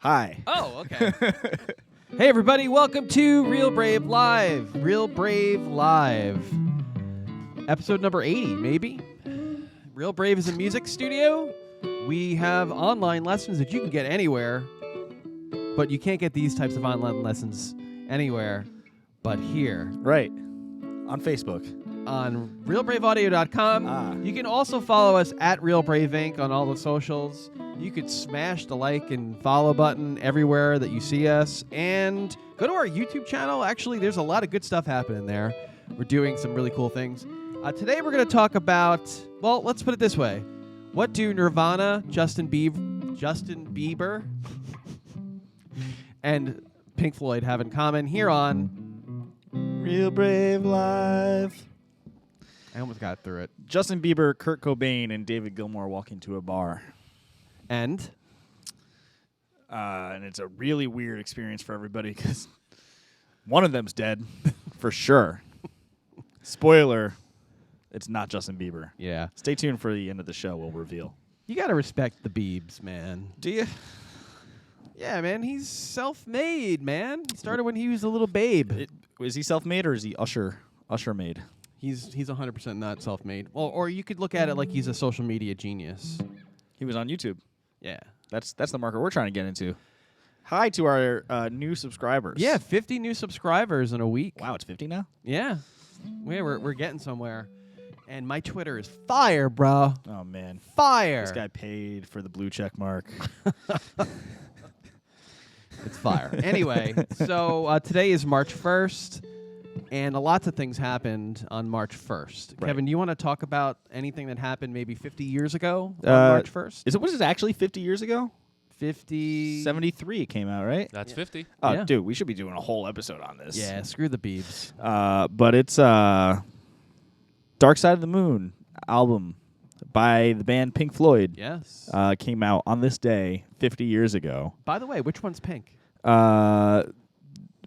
Hi. Oh, okay. Hey, everybody. Welcome to Real Brave Live. Real Brave Live. Episode number 80, maybe. Real Brave is a music studio. We have online lessons that you can get anywhere, but you can't get these types of online lessons anywhere but here. Right. On Facebook. On realbraveaudio.com. You can also follow us at Real Brave Inc. on all the socials. You could smash the like and follow button everywhere that you see us. And go to our YouTube channel. Actually, there's a lot of good stuff happening there. We're doing some really cool things. Today we're going to talk about, well, let's put it this way. What do Nirvana, Justin Bieber, and Pink Floyd have in common here on Real Brave Live. I almost got through it. Justin Bieber, Kurt Cobain, and David Gilmour walk into a bar. And it's a really weird experience for everybody because one of them's dead, for sure. Spoiler, it's not Justin Bieber. yeah. Stay tuned for the end of the show. We'll reveal. You got to respect the Biebs, man. Do you? Yeah, man. He's self-made, man. He started when he was a little babe. Is he self-made or is he usher-made? He's 100% not self-made. Well, or you could look at it like he's a social media genius. He was on YouTube. Yeah. That's the market we're trying to get into. Hi to our new subscribers. Yeah, 50 new subscribers in a week. Wow, it's 50 now? Yeah. We're getting somewhere. And my Twitter is fire, bro. Oh, man. Fire. This guy paid for the blue check mark. It's fire. Anyway, so today is March 1st, and lots of things happened on March 1st. Right. Kevin, do you want to talk about anything that happened maybe 50 years ago on March 1st? Was it actually 50 years ago? 50. 73 it came out, right? That's 50. Oh, Yeah. dude, we should be doing a whole episode on this. Yeah, screw the Biebs. But it's Dark Side of the Moon album by the band Pink Floyd. Yes. Came out on this day 50 years ago. By the way, which one's pink?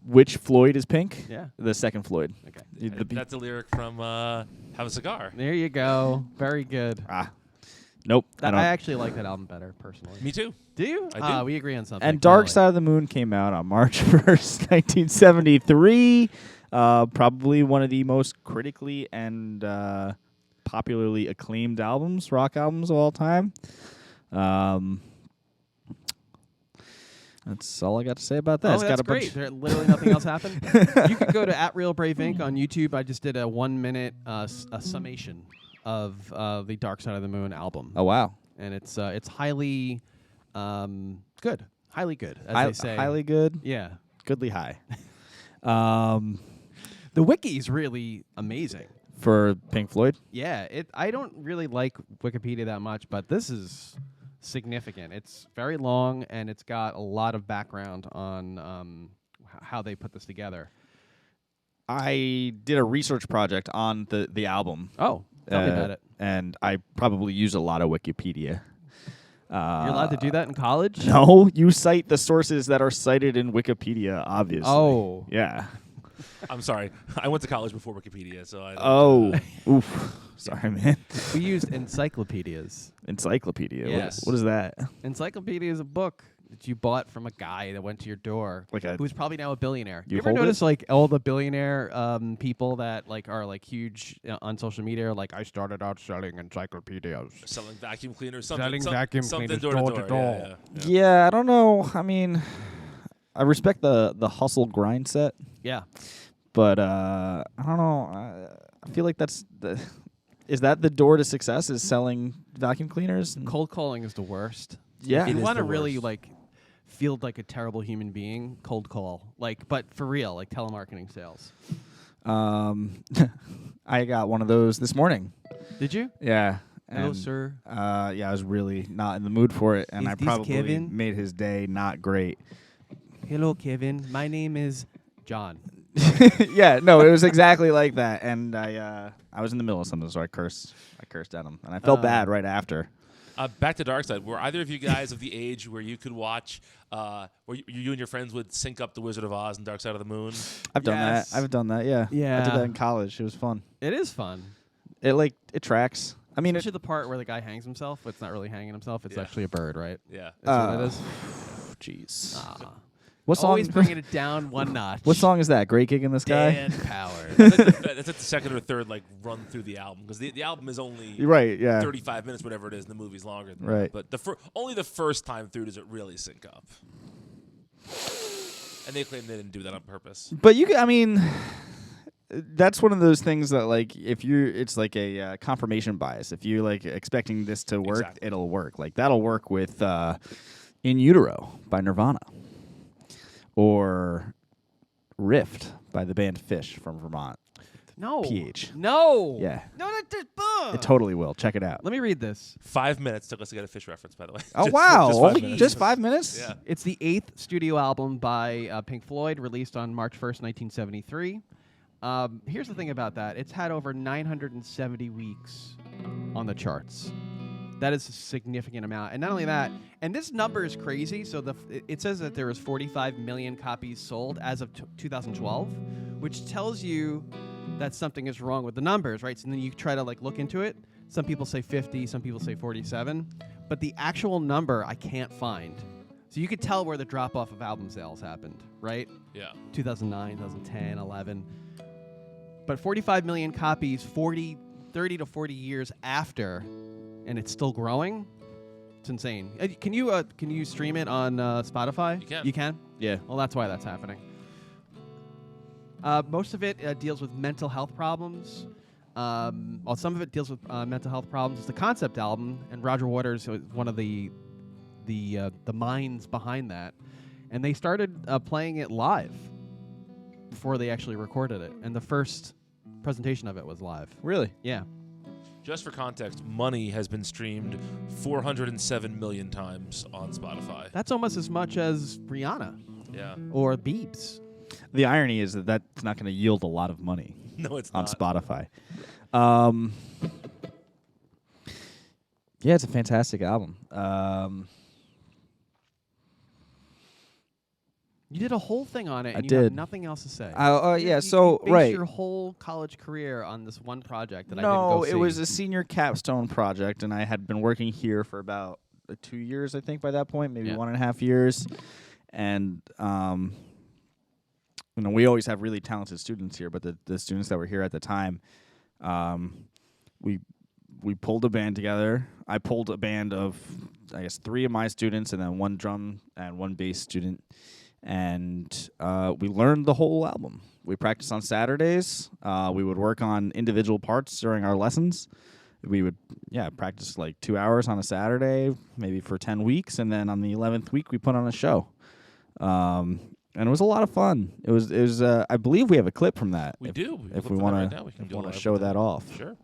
Which Floyd is pink? Yeah. The second Floyd. Okay. That's a lyric from Have a Cigar. There you go. Very good. Nope. I actually like that album better, personally. Me too. Do you? I do. We agree on something. And Dark Side of the Moon came out on March 1st, 1973. Probably one of the most critically and popularly acclaimed rock albums of all time. That's all I got to say about that. Oh, It's that's got a great. There literally nothing else happened. You could go to @RealBraveInc on YouTube. I just did a 1-minute a summation of the Dark Side of the Moon album. Oh, wow. And it's highly good. Highly good, as they say. Highly good. Yeah. Goodly high. The wiki's really amazing. For Pink Floyd? Yeah. I don't really like Wikipedia that much, but this is significant. It's very long, and it's got a lot of background on how they put this together. I did a research project on the album. Oh, tell me about it. And I probably use a lot of Wikipedia. You're allowed to do that in college? No, you cite the sources that are cited in Wikipedia, obviously. Oh. Yeah. I'm sorry. I went to college before Wikipedia, so I don't, Oof. Sorry, man. We used encyclopedias. Encyclopedia. Yes. What is that? Encyclopedia is a book that you bought from a guy that went to your door, who's probably now a billionaire. You ever hold notice it? like all the billionaire people that like are like huge on social media? Are like, I started out selling encyclopedias, selling vacuum cleaners, something, selling something, vacuum something cleaners door to door. Yeah. Yeah, I don't know. I mean, I respect the hustle grind set, Yeah. but I don't know. I feel like is that the door to success? Is selling vacuum cleaners? Cold calling is the worst. Yeah. If you is want to the really worst. like feel like a terrible human being, cold call. Like, but for real, like telemarketing sales. I got one of those this morning. Did you? Yeah. Hello, and, sir. Yeah, I was really not in the mood for it, and Is I this probably Kevin? made his day not great. Hello, Kevin. My name is John. Yeah, no, it was exactly like that, and I was in the middle of something, so I cursed at him, and I felt bad right after. Back to Dark Side. Were either of you guys of the age where you could watch, where you and your friends would sync up The Wizard of Oz and Dark Side of the Moon? I've done Yes. that. I've done that. Yeah. Yeah. I did that in college. It was fun. It is fun. It tracks. I mean, Especially the part where the guy hangs himself. It's not really hanging himself. It's Yeah. actually a bird, right? Yeah. That's what it is. Jeez. What Always bringing it down one notch. What song is that? Great Gig in the Sky? Dan Power. That's like the second or third like run through the album because the album is only Right, yeah. 35 minutes, whatever it is, and the movie's longer than Right. that. But only the first time through does it really sync up. And they claim they didn't do that on purpose. But I mean, that's one of those things that like it's like a confirmation bias. If you're like expecting this to work, Exactly. it'll work. Like that'll work with In Utero by Nirvana. Or Rift by the band Fish from Vermont. No. PH. No. Yeah. No, It totally will. Check it out. Let me read this. 5 minutes took us to get a Fish reference, by the way. Oh, Just- wow. just 5 Only minutes. just 5 minutes? Yeah. It's the 8th studio album by Pink Floyd, released on March 1st, 1973. Here's the thing about that. It's had over 970 weeks on the charts. That is a significant amount. And not only that, and this number is crazy. So it says that there was 45 million copies sold as of 2012, which tells you that something is wrong with the numbers, right? So then you try to like look into it. Some people say 50, some people say 47, but the actual number I can't find. So you could tell where the drop off of album sales happened, right? Yeah. 2009, 2010, 11. But 45 million copies 30 to 40 years after, and it's still growing. It's insane. Can you stream it on Spotify? You can. You can? Yeah. Well, that's why that's happening. Most of it deals with mental health problems. Well, some of it deals with mental health problems. It's the concept album, and Roger Waters was one of the minds behind that. And they started playing it live before they actually recorded it. And the first presentation of it was live. Really? Yeah. Just for context, Money has been streamed 407 million times on Spotify. That's almost as much as Rihanna Yeah. or Biebs. The irony is that that's not going to yield a lot of money No, it's on not. Spotify. Yeah, it's a fantastic album. You did a whole thing on it, I and you have did. nothing else to say. Yeah, You so, based right. your whole college career on this one project that I didn't No, go see. it was a senior capstone project, and I had been working here for about 2 years, I think, by that point, maybe Yeah. 1.5 years. And, we always have really talented students here, but the students that were here at the time, we pulled a band together. I pulled a band of, I guess, 3 of my students and then 1 drum and 1 bass student. And we learned the whole album. We practiced on Saturdays. We would work on individual parts during our lessons. We would, practice like 2 hours on a Saturday, maybe for 10 weeks. And then on the 11th week, we put on a show. And it was a lot of fun. It was. I believe we have a clip from that. We do. If look we for that want right now, we can go to live show with that off. Sure.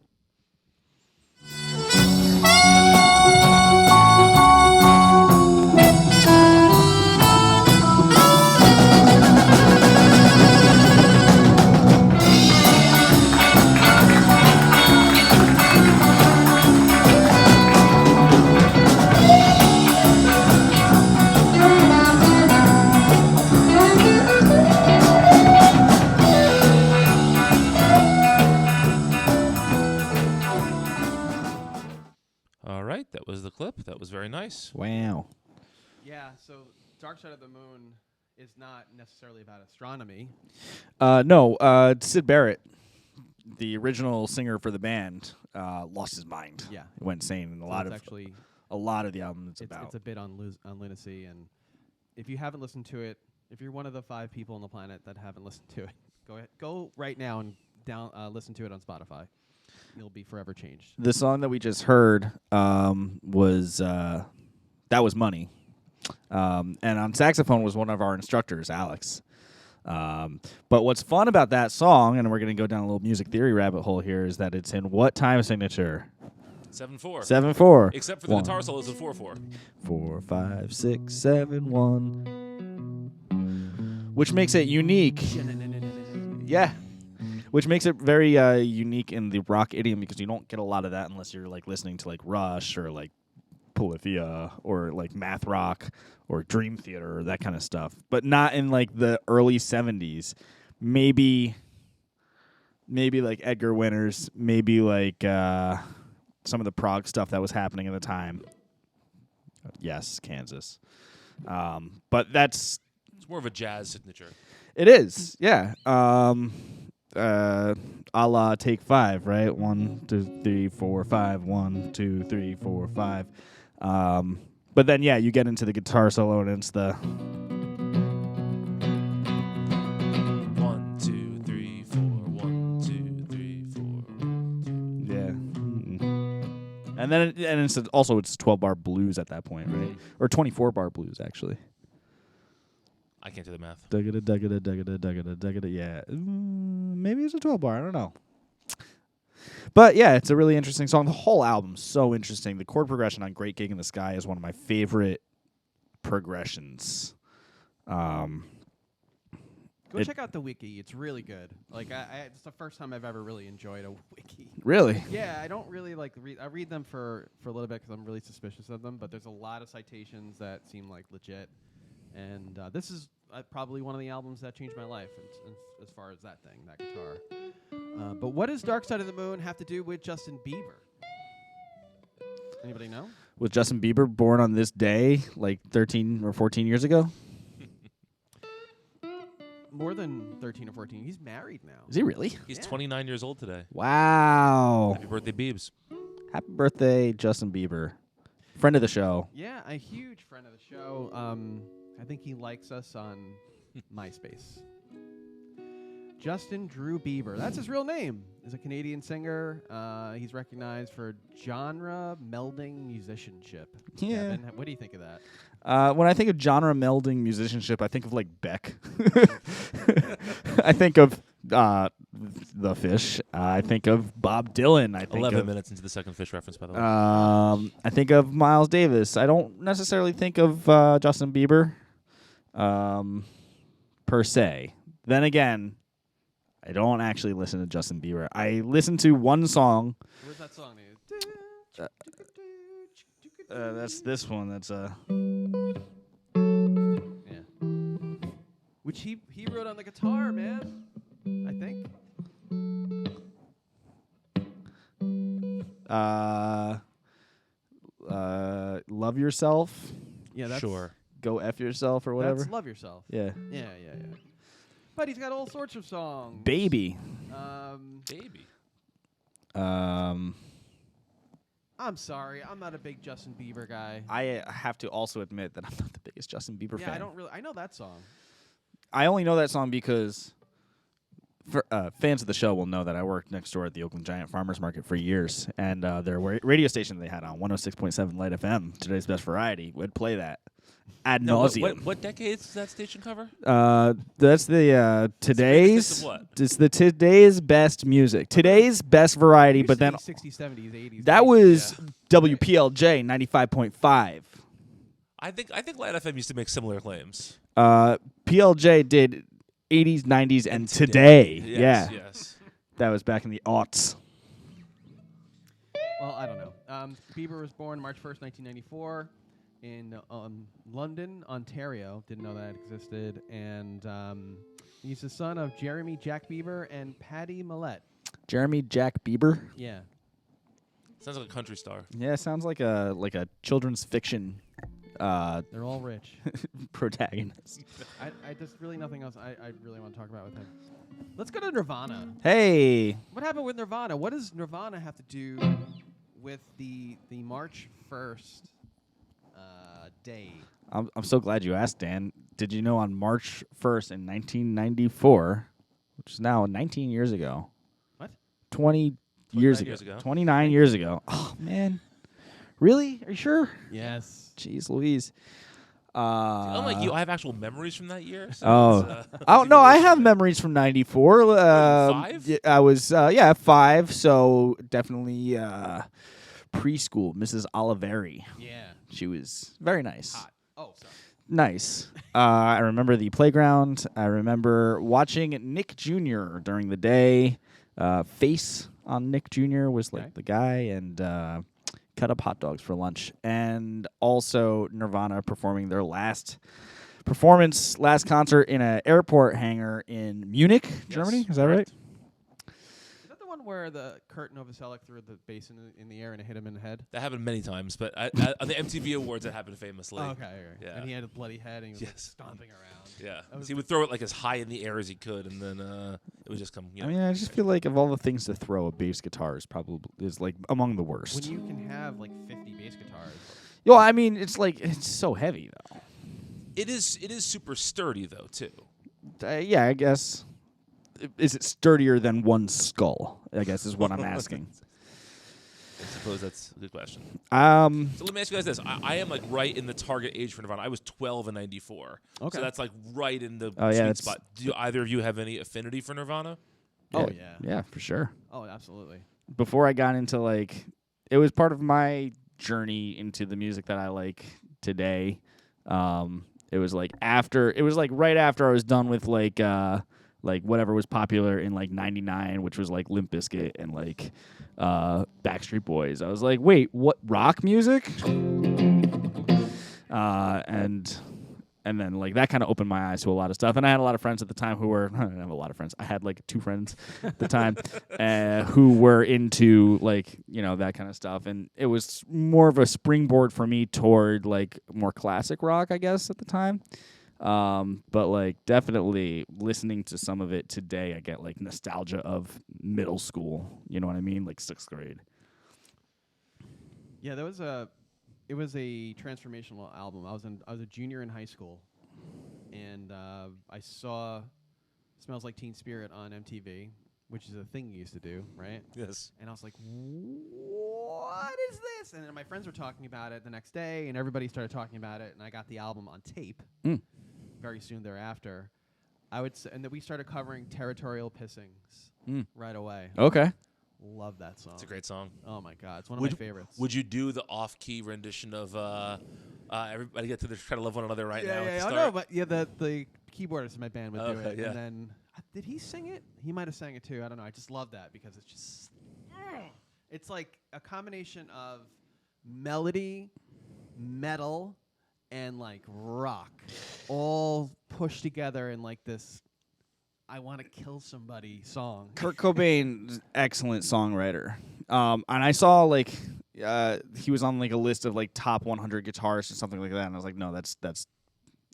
All right, that was the clip. That was very nice. Wow. Yeah, so Dark Side of the Moon is not necessarily about astronomy. No, Sid Barrett, the original singer for the band, lost his mind. Yeah. He went insane. And So a lot it's of actually the album it's about. it's a bit on lunacy, and if you haven't listened to it, if you're one of the 5 people on the planet that haven't listened to it, go right now and listen to it on Spotify. You'll be forever changed. The song that we just heard was That Was Money. And on saxophone was one of our instructors, Alex. But what's fun about that song, and we're going to go down a little music theory rabbit hole here, is that it's in what time signature? 7/4. 7/4. Except for the 1, guitar solos in 4/4. 4, 5, 6, 7, 1. Which makes it unique. Yeah. Which makes it very unique in the rock idiom because you don't get a lot of that unless you're like listening to like Rush or like Polyphia or like math rock or Dream Theater or that kind of stuff. But not in like the early 70s. Maybe like Edgar Winters, maybe like some of the prog stuff that was happening at the time. Yes, Kansas. But that's It's more of a jazz signature. it is, yeah. A la Take 5, right? 1, 2, 3, 4, 5. 1, 2, 3, 4, 5. But then, yeah, you get into the guitar solo, and it's the 1, 2, 3, 4. 1, 2, 3, 4. yeah. And then it's also it's 12-bar blues at that point, right? Or 24-bar blues, actually. I can't do the math. Duggada, duggada, duggada, duggada, duggada. Yeah, maybe it's a 12-bar. I don't know. But yeah, it's a really interesting song. The whole album's so interesting. The chord progression on "Great Gig in the Sky" is one of my favorite progressions. Go check out the wiki. It's really good. Like, it's the first time I've ever really enjoyed a wiki. Really? Yeah, I don't really like read. I read them for a little bit because I'm really suspicious of them. But there's a lot of citations that seem like legit, and this is probably one of the albums that changed my life as far as that guitar. But what does "Dark Side of the Moon" have to do with Justin Bieber? Anybody know? Was Justin Bieber born on this day, like 13 or 14 years ago? More than 13 or 14. He's married now. Is he really? He's Yeah. 29 years old today. Wow! Happy birthday, Biebs. Happy birthday, Justin Bieber, friend of the show. Yeah, a huge friend of the show. I think he likes us on MySpace. Justin Drew Bieber. That's his real name. He's a Canadian singer. He's recognized for genre melding musicianship. Yeah. Kevin, what do you think of that? When I think of genre melding musicianship, I think of like Beck. I think of The Fish. I think of Bob Dylan. I think 11 of, minutes into the second Fish reference, by the way. I think of Miles Davis. I don't necessarily think of Justin Bieber per se. Then again, I don't actually listen to Justin Bieber. I listen to one song. Where's that song? That's this one. That's Yeah. Which he wrote on the guitar, man. I think. Love Yourself. Yeah, that's Sure. Go F Yourself or whatever. That's Love Yourself. Yeah. Yeah. But he's got all sorts of songs. Baby. Baby. I'm sorry, I'm not a big Justin Bieber guy. I have to also admit that I'm not the biggest Justin Bieber fan. I don't really. I know that song. I only know that song because fans of the show will know that I worked next door at the Oakland Giant Farmers Market for years, and their radio station they had on 106.7 Light FM, Today's Best Variety, would play that ad nauseum. What decades does that station cover? That's the today's. It's what? It's the today's best music, today's best variety, but then 60s, 70s, 80s. that 90s, was yeah. WPLJ 95.5. I think Light FM used to make similar claims. PLJ did 80s, 90s, and today. Yes, Yeah, yes. that was back in the aughts. Well, I don't know. Bieber was born March 1st, 1994 in London, Ontario. Didn't know that existed. And he's the son of Jeremy Jack Bieber and Patty Millett. Jeremy Jack Bieber. Yeah. Sounds like a country star. Yeah, sounds like a children's fiction They're all rich. protagonist. I just really nothing else I really want to talk about with him. Let's go to Nirvana. Hey, What happened with Nirvana? What does Nirvana have to do with the March 1st day? I'm so glad you asked, Dan. Did you know on March 1st in 1994, which is now 19 years ago? What? 20 years ago. 29 years ago. Oh, man. Really? Are you sure? Yes. Jeez Louise. Unlike you, I have actual memories from that year. So Oh, it's, oh no! I have memories from '94. 5? I was 5. So definitely preschool. Mrs. Oliveri. Yeah. She was very nice. Hot. Oh, sorry. Nice. I remember the playground. I remember watching Nick Jr. during the day. Face on Nick Jr. was like Okay. the guy, and cut up hot dogs for lunch. And also Nirvana performing their last concert in an airport hangar in Munich, Germany. Is that right? Is that the one one where the Kurt Novoselic threw the bass in the air and it hit him in the head? That happened many times, but on the MTV Awards, it happened famously. Oh, okay. Yeah. And he had a bloody head and he was like, Yes. stomping around. Yeah. That was He would throw it like as high in the air as he could, and then it would just come. You know. I mean, I just feel like of all the things to throw, a bass guitar is like among the worst. When you can have like 50 bass guitars. Well, I mean, it's like it's so heavy though. It is super sturdy though too. Yeah, I guess. Is it sturdier than one skull? I guess is what I'm asking. I suppose that's a good question. So So let me ask you guys this: I am like right in the target age for Nirvana. I was 12 in '94, Okay. so that's like right in the yeah, sweet that's- spot. Do either of you have any affinity for Nirvana? Oh, yeah. yeah, for sure. Oh, absolutely. Before I got into like, it was part of my journey into the music that I like today. It was like right after I was done with like whatever was popular in like '99, which was like Limp Bizkit and like Backstreet Boys. I was like, wait, what, rock music? And then like that kind of opened my eyes to a lot of stuff. And I had a lot of friends at the time who were I didn't have a lot of friends. I had like 2 friends at the time who were into like, you know, that kind of stuff. And it was more of a springboard for me toward like more classic rock, I guess, at the time. But like definitely listening to some of it today, I get like nostalgia of middle school. You know what I mean? Like 6th grade. Yeah, it was a transformational album. I was a junior in high school, and I saw Smells Like Teen Spirit on MTV, which is a thing you used to do, right? Yes. And I was like, what is this? And then my friends were talking about it the next day, and everybody started talking about it, and I got the album on tape very soon thereafter. And then we started covering Territorial Pissings right away. Okay. Love that song. It's a great song. Oh my God, it's one of my favorites. Would you do the off-key rendition of "Everybody Get to Try to Love One Another" right now? Yeah, no, but yeah, the keyboardist in my band would do Okay, it, yeah. and then did he sing it? He might have sang it too. I don't know. I just love that because it's just it's like a combination of melody, metal, and like rock, all pushed together in like this I want to kill somebody song. Kurt Cobain, excellent songwriter. And I saw like he was on like a list of like top 100 guitarists or something like that, and I was like, no, that's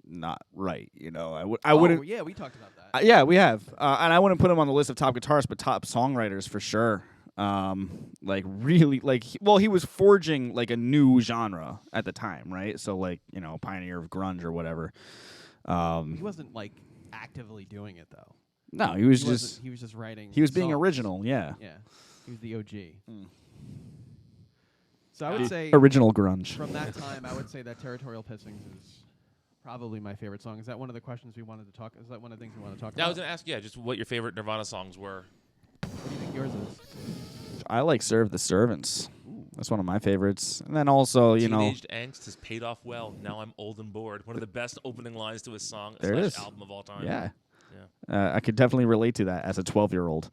not right. You know, I wouldn't. Yeah, we talked about that. Yeah, we have, and I wouldn't put him on the list of top guitarists, but top songwriters for sure. Like really, like he was forging like a new genre at the time, right? So like, you know, pioneer of grunge or whatever. He wasn't like actively doing it though. No, he was just writing. He was being songs. original, yeah. Yeah, he was the OG. So I would say Original grunge. from that time, I would say that Territorial Pissings is probably my favorite song. Is that one of the questions we wanted to talk? Is that one of the things we want to talk Yeah, I about? was gonna ask, just what your favorite Nirvana songs were. What do you think yours is? I like Serve the Servants. That's one of my favorites. And then also, you know, Teenaged Angst has paid off well. Now I'm old and bored. One of the best opening lines to a song There it is. album of all time. yeah. Yeah. I could definitely relate to that as a 12-year-old.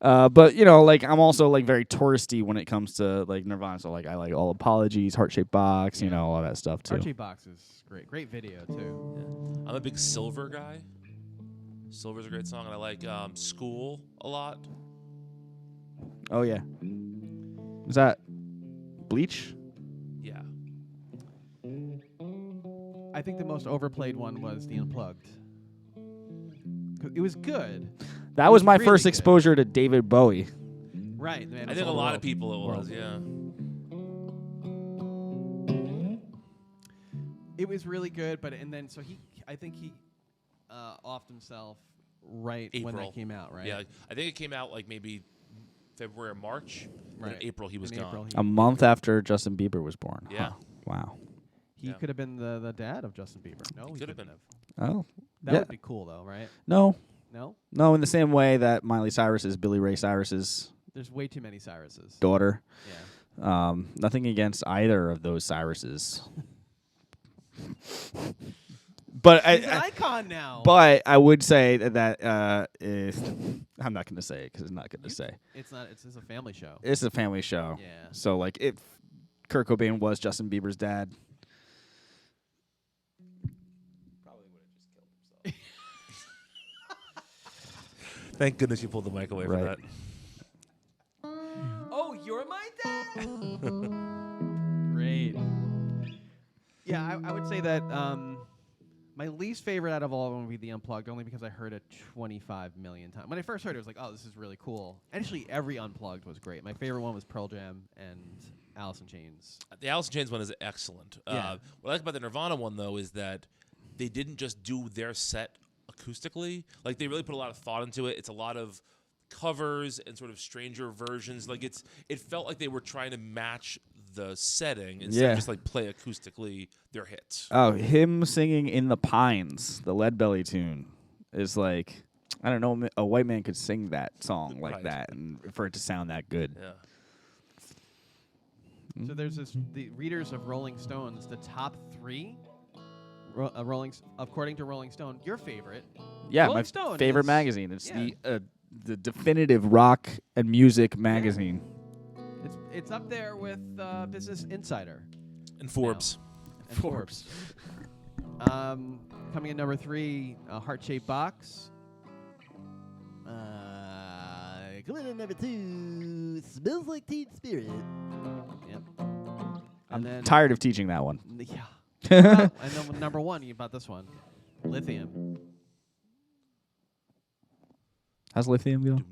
But you know, like I'm also like very touristy when it comes to like Nirvana. So like I like All Apologies, Heart Shaped Box, you know, all that stuff too. Archie Box is great. Great video too. I'm a big Silver guy. Silver's a great song, and I like School a lot. Oh yeah. Is that Bleach? Yeah. I think the most overplayed one was The Unplugged. 'Cause it was good. That was my really first good. exposure to David Bowie. Right. Man, I think a lot of people it was, yeah. It was really good, but I think he offed himself right when April. that came out, right? Yeah, I think it came out like maybe February or March. Right. In April, he was In gone. April, A month after Justin Bieber was born. Yeah. Huh. Wow. he Yeah. could have been the dad of Justin Bieber. No, he could have couldn't been. have. Oh. That Yeah. would be cool, though, right? No. No? No, in the same way that Miley Cyrus is Billy Ray Cyrus's There's way too many Cyruses. daughter. Yeah. Nothing against either of those Cyruses. But He's an icon now. But I would say that I'm not going to say it because it's not good to say. It's not. It's a family show. It's a family show. Yeah. So like, if Kurt Cobain was Justin Bieber's dad, probably would have just killed himself. Thank goodness you pulled the mic away from Right. that. Oh, you're my dad. Great. Yeah, I would say that my least favorite out of all of them would be the Unplugged, only because I heard it 25 million times. When I first heard it, I was like, oh, this is really cool. Actually, every Unplugged was great. My favorite one was Pearl Jam and Alice in Chains. The Alice in Chains one is excellent. Yeah. What I like about the Nirvana one, though, is that they didn't just do their set acoustically. Like, they really put a lot of thought into it. It's a lot of covers and sort of stranger versions. Like, it felt like they were trying to match the setting instead of just like play acoustically their hits. Oh, him singing "In the Pines," the Lead Belly tune, is like, I don't know, a white man could sing that song like Right. that, and for it to sound that good. Yeah. So there's the readers of Rolling Stones, the top 3 according to Rolling Stone, your favorite. Yeah, Rolling my Stone favorite is- magazine. It's yeah. the definitive rock and music magazine. It's up there with Business Insider And Forbes. and Forbes. Coming in number 3, Heart-Shaped Box. Coming in number 2, Smells Like Teen Spirit. Yep. I'm And then tired of teaching that one. Yeah. And then number 1, you about this one, Lithium. How's Lithium go?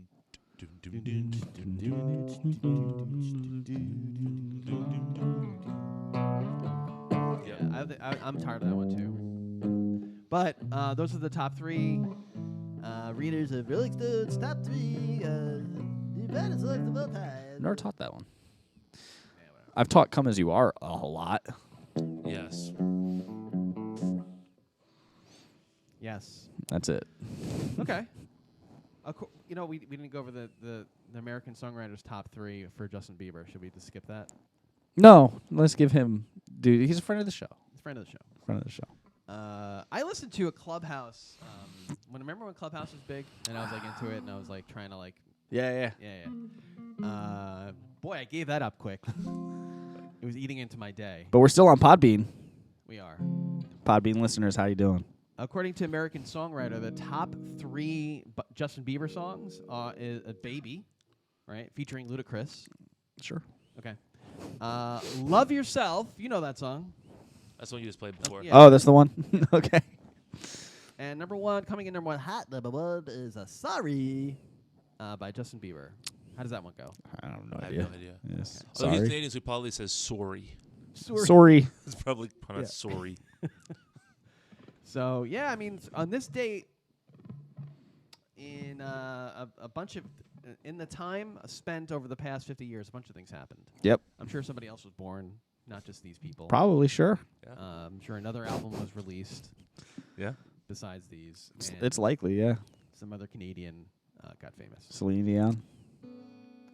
Yeah, I'm tired of that one too. But those are the top 3. Readers of Rolling Stones top 3. The baddest songs of all time. Never taught that one. I've taught "Come As You Are" a whole lot. Yes. Yes. That's it. Okay. We didn't go over the American songwriters top 3 for Justin Bieber. Should we just skip that? No, let's give him. Dude, he's a friend of the show. He's a friend of the show. Friend of the show. I listened to a Clubhouse. Remember when Clubhouse was big, and I was like into it, and I was like trying to like. Yeah. Boy, I gave that up quick. It was eating into my day. But we're still on Podbean. We are. Podbean listeners, how you doing? According to American Songwriter, the top 3 Justin Bieber songs is "Baby," right, featuring Ludacris. Sure. Okay. "Love Yourself," you know that song. That's what you just played before. yeah. Oh, that's the one. Okay. And coming in number 1, hot Number 1 is Sorry. by Justin Bieber. How does that one go? I have no I have idea. no idea. Yes. Although he's Sorry. Canadian, so he probably says sorry. Sorry. It's probably pronounced sorry. So yeah, I mean, on this date, in a bunch of in the time spent over the past 50 years, a bunch of things happened. Yep. I'm sure somebody else was born, not just these people. Probably sure. I'm sure another album was released Yeah. besides these. and It's likely, yeah. some other Canadian got famous. Celine Dion.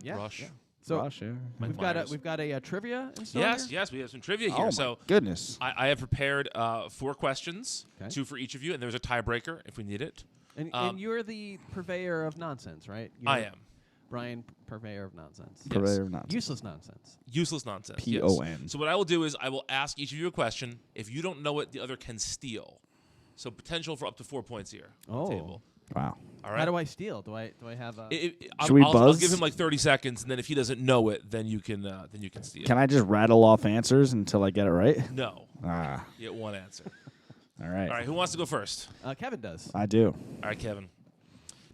Yeah. Rush. yeah. So Rush, yeah. Mike we've got a trivia in store. Yes, we have some trivia Oh here. my So goodness. I have prepared 4 questions, Okay. 2 for each of you, and there's a tiebreaker if we need it. And you're the purveyor of nonsense, right? I You're am. Brian, purveyor of nonsense. Yes. Purveyor of nonsense. Useless nonsense. Useless nonsense. PON. Yes. So what I will do is I will ask each of you a question. If you don't know it, the other can steal. So potential for up to 4 points here on the table. Wow. All right. How do I steal? Do I have a? Should we I'll buzz? give him like 30 seconds, and then if he doesn't know it, then you can steal. Can I just rattle off answers until I get it right? No. Ah. You get 1 answer. All right. All right. Who wants to go first? Kevin does. I do. All right, Kevin.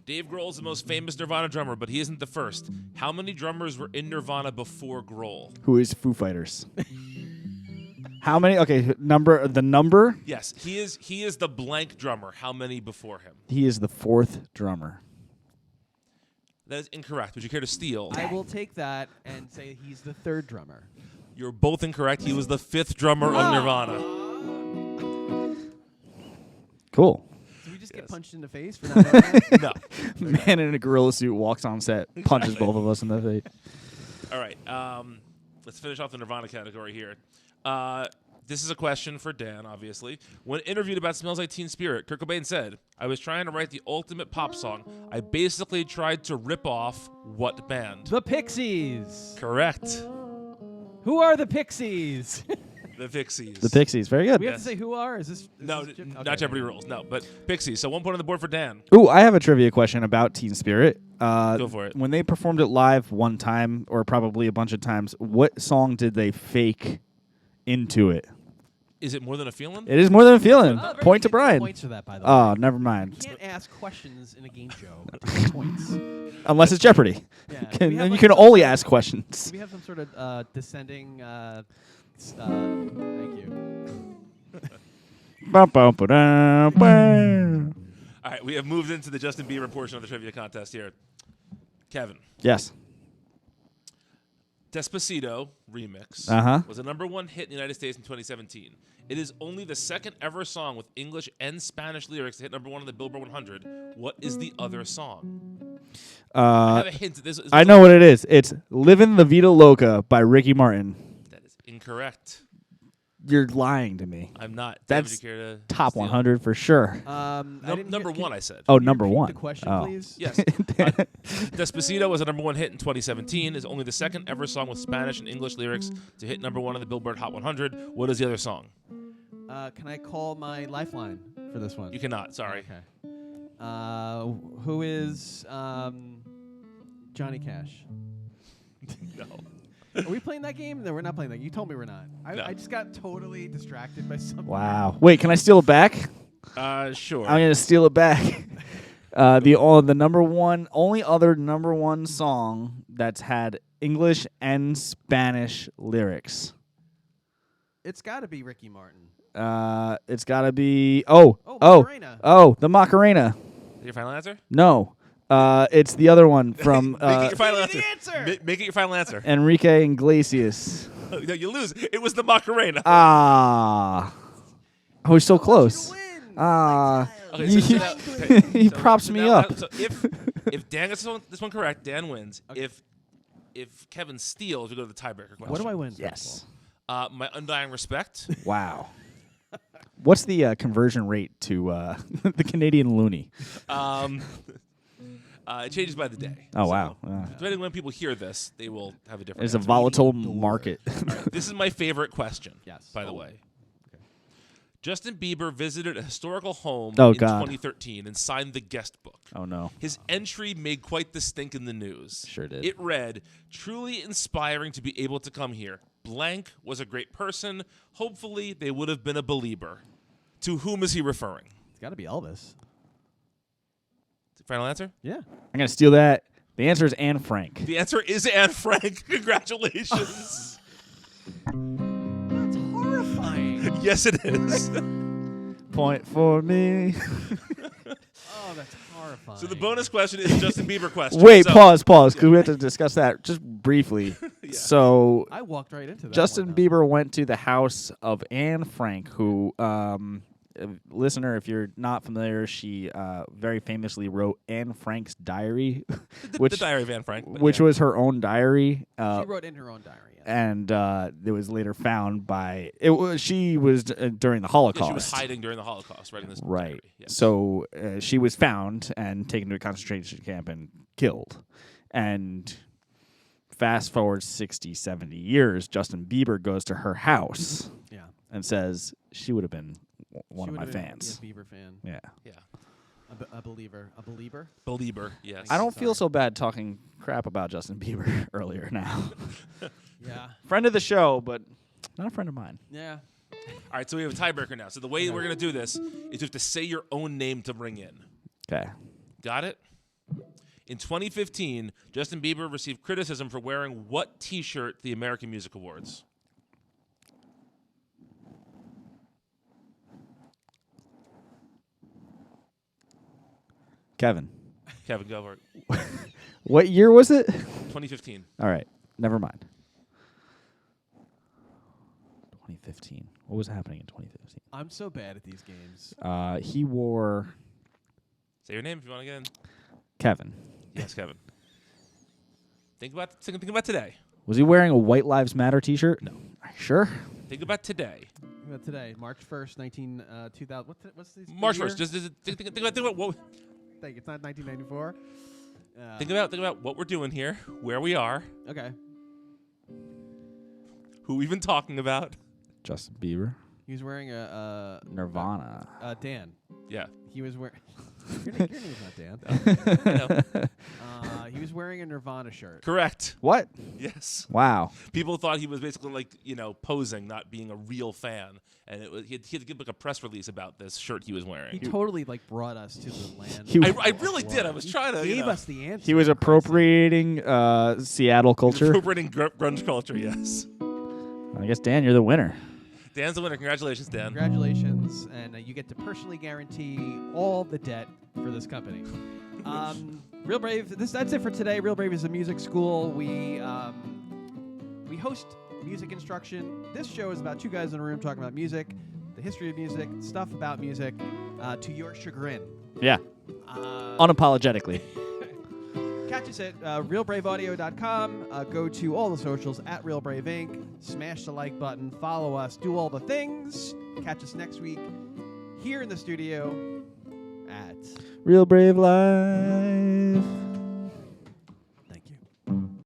Dave Grohl is the most famous Nirvana drummer, but he isn't the first. How many drummers were in Nirvana before Grohl? Who is Foo Fighters? How many? Okay, the number. Yes, he is the blank drummer. How many before him? He is the 4th drummer. That is incorrect. Would you care to steal? I will take that and say he's the 3rd drummer. You're both incorrect. He was the 5th drummer of Nirvana. Cool. Did we just get Yes. punched in the face for not knowing that? No. Man in a gorilla suit walks on set, punches both of us in the face. All right. Let's finish off the Nirvana category here. This is a question for Dan, obviously. When interviewed about Smells Like Teen Spirit, Kurt Cobain said, "I was trying to write the ultimate pop song. I basically tried to rip off what band?" The Pixies. Correct. Who are the Pixies? The Pixies. The Pixies. Very good. We have to Yes. say who are? Is this? No, this not Jeopardy rules. No, but Pixies. So 1 point on the board for Dan. Ooh, I have a trivia question about Teen Spirit. Go for it. When they performed it live one time, or probably a bunch of times, what song did they fake into it? Is it More Than a Feeling? It is More Than a Feeling. Oh, very Point to good. Brian. Points for that, by the Oh, way. never You mind. can't ask questions in a game show. To get points. Unless it's Jeopardy. Yeah. Then We have you like can some only sort of- ask questions. Do we have some sort of descending? Thank you. Ba-ba-ba-da-ba. All right, we have moved into the Justin Bieber portion of the trivia contest here. Kevin. Yes. Despacito remix Uh-huh. was a #1 hit in the United States in 2017. It is only the second ever song with English and Spanish lyrics to hit #1 on the Billboard 100. What is the other song? I have a hint. I know what it is. It's "Livin' La Vida Loca" by Ricky Martin. That is incorrect. You're lying to me. I'm not. That's Would you care to Top steal? 100 for sure. Number one, I said. Oh, Can you number repeat one. The question, Oh. please. Yes. Despacito was a #1 hit in 2017. Is only the second ever song with Spanish and English lyrics to hit #1 on the Billboard Hot 100. What is the other song? Can I call my lifeline for this one? You cannot. Sorry. Okay. Who is Johnny Cash? No. Are we playing that game? No, we're not playing that. You told me we're not. No. I just got totally distracted by something. Wow. Wait, can I steal it back? Sure. I'm gonna steal it back. The number one, only other #1 song that's had English and Spanish lyrics. It's got to be Ricky Martin. It's gotta be Macarena. the Macarena. Your final answer? No, it's the other one from Make it your final Give me answer. the answer! Make it your final answer. Enrique Iglesias. No, you lose. It was the Macarena. Ah, I was so close. I want you to win. Ah, Okay, so now- okay, he so- props so me now- up. So if Dan gets this one correct, Dan wins. Okay. If Kevin steals, we go to the tiebreaker question. What do I win? Yes. My undying respect. Wow. What's the conversion rate to the Canadian loonie? It changes by the day. Oh, So, wow. Depending on when people hear this, they will have a different. It's a answer. volatile market. This is my favorite question. Yes. By the way. Justin Bieber visited a historical home Oh, in God. 2013 and signed the guest book. Oh, no. His entry made quite the stink in the news. Sure did. It read, "Truly inspiring to be able to come here. Blank was a great person. Hopefully they would have been a believer." To whom is he referring? It's got to be Elvis. Final answer? Yeah. I'm going to steal that. The answer is Anne Frank. The answer is Anne Frank. Congratulations. That's horrifying. Yes, it is. Point for me. Oh, that's horrifying. So the bonus question is a Justin Bieber question. Wait, So- pause, because we have to discuss that just briefly. Yeah. So I walked right into that. Justin one, Bieber went to the house of Anne Frank, who, listener, if you're not familiar, she very famously wrote Anne Frank's diary, The which Diary of Anne Frank. but which yeah. was her own diary. She wrote in her own diary. Yes. And it was later found by she was during the Yeah, Holocaust. she was hiding during the Holocaust, writing this Right. diary. Yes. So she was found and taken to a concentration camp and killed. And fast forward 60, 70 years, Justin Bieber goes to her house Yeah. and says she would have been one She of my would've been fans. A Bieber fan. Yeah. Yeah. A believer. A believer? Belieber, yes. I don't feel Sorry. so bad talking crap about Justin Bieber earlier now. Yeah. Friend of the show, but not a friend of mine. Yeah. All right, so we have a tiebreaker now. So the way we're going to do this is you have to say your own name to bring in. Okay. Got it? In 2015, Justin Bieber received criticism for wearing what T-shirt at the American Music Awards? Kevin, Kevin, go for it. what year was it? 2015. All right. Never mind. 2015. What was happening in 2015? I'm so bad at these games. He wore Say your name if you want to get in. Kevin. Yes, Kevin. Think about today. Was he wearing a White Lives Matter T-shirt? No. Are you sure? Think about today. Think about today, March 1st, 2000. What's this? March year? 1st. Just think about what. Think it's not 1994. Think about what we're doing here, where we are, Okay. who we've been talking about. Justin Bieber. He was wearing a Nirvana. Dan. Yeah. He was wearing. your name's not Dan. I know. He was wearing a Nirvana shirt. Correct. What? Yes. Wow. People thought he was basically like, posing, not being a real fan. And he had to give like a press release about this shirt he was wearing. He totally like brought us to the land. He- I really did. I was trying to. Gave us the answer. He was appropriating Seattle culture. Appropriating grunge culture, yes. I guess, Dan, you're the winner. Dan's the winner. Congratulations, Dan. Congratulations, and you get to personally guarantee all the debt for this company. Real Brave. That's it for today. Real Brave is a music school. We host music instruction. This show is about two guys in a room talking about music, the history of music, stuff about music, to your chagrin. Yeah. Unapologetically. Catch us at realbraveaudio.com. Go to all the socials at Real Brave Inc. Smash the like button. Follow us. Do all the things. Catch us next week here in the studio at Real Brave Life.